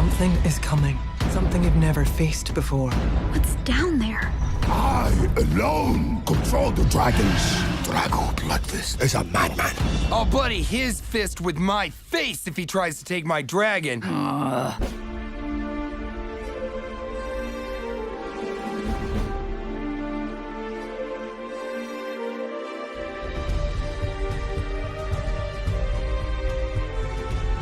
Something is coming. Something you've never faced before. What's down there? I alone control the dragons. Drago Bloodfist is a madman. I'll bloody his fist with my face if he tries to take my dragon.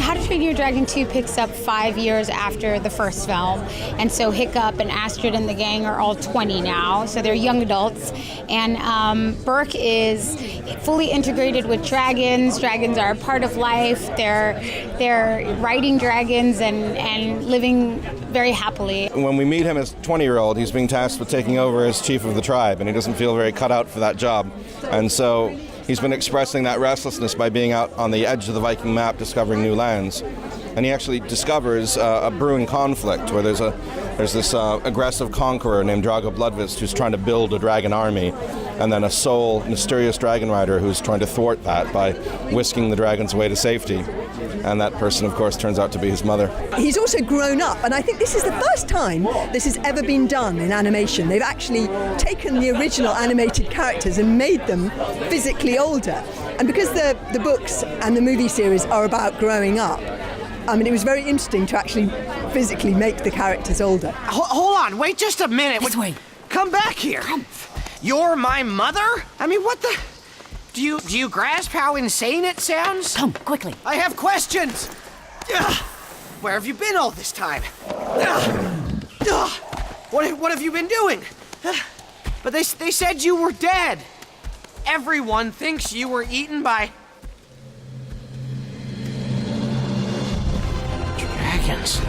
How to Train Your Dragon 2 picks up 5 years after the first film, and so Hiccup and Astrid and the gang are all 20 now, so they're young adults, and Burke is fully integrated with dragons. Dragons are a part of life. They're riding dragons and living very happily. When we meet him as a 20-year-old, he's being tasked with taking over as chief of the tribe, and he doesn't feel very cut out for that job, and so he's been expressing that restlessness by being out on the edge of the Viking map, discovering new lands. And he actually discovers a brewing conflict where there's this aggressive conqueror named Drago Bloodfist who's trying to build a dragon army, and then a sole, mysterious dragon rider who's trying to thwart that by whisking the dragons away to safety. And that person, of course, turns out to be his mother. He's also grown up, and I think this is the first time this has ever been done in animation. They've actually taken the original animated characters and made them physically older. And because the books and the movie series are about growing up, I mean, it was very interesting to actually physically make the characters older. Hold on, wait just a minute. This way. Come back here. Come. You're my mother? I mean, what the... Do you grasp how insane it sounds? Come, quickly. I have questions. Where have you been all this time? What have you been doing? But they said you were dead. Everyone thinks you were eaten by... dragons.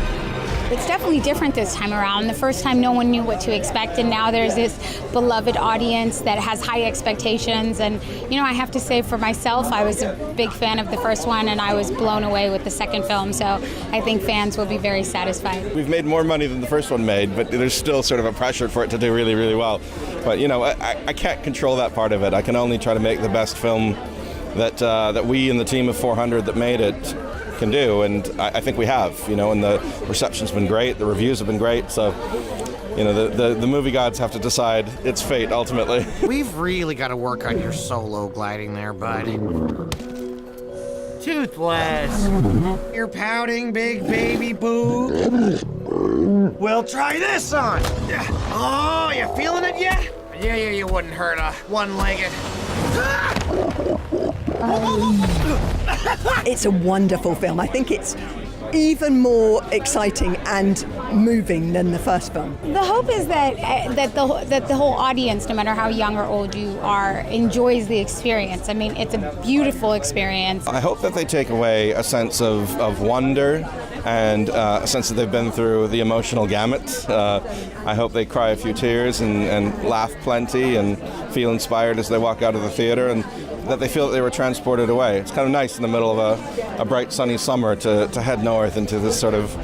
It's definitely different this time around. The first time no one knew what to expect, and now there's this beloved audience that has high expectations. And, you know, I have to say for myself, I was a big fan of the first one, and I was blown away with the second film, so I think fans will be very satisfied. We've made more money than the first one made, but there's still sort of a pressure for it to do really, really well. But, you know, I can't control that part of it. I can only try to make the best film that we and the team of 400 that made it can do, and I think we have, you know, and the reception's been great, the reviews have been great, so, you know, the movie gods have to decide its fate ultimately. We've really got to work on your solo gliding there, bud. Toothless. You're pouting, big baby boo. We'll try this on. Oh, you feeling it yet? Yeah, you wouldn't hurt a one-legged. It's a wonderful film. I think it's even more exciting and moving than the first film. The hope is that the whole audience, no matter how young or old you are, enjoys the experience. I mean, it's a beautiful experience. I hope that they take away a sense of wonder and a sense that they've been through the emotional gamut. I hope they cry a few tears and laugh plenty and feel inspired as they walk out of the theater, and that they feel that they were transported away. It's kind of nice in the middle of a bright sunny summer to head north into this sort of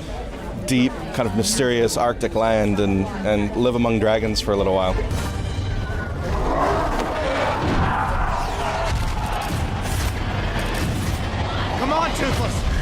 deep, kind of mysterious Arctic land and live among dragons for a little while. Come on, Toothless.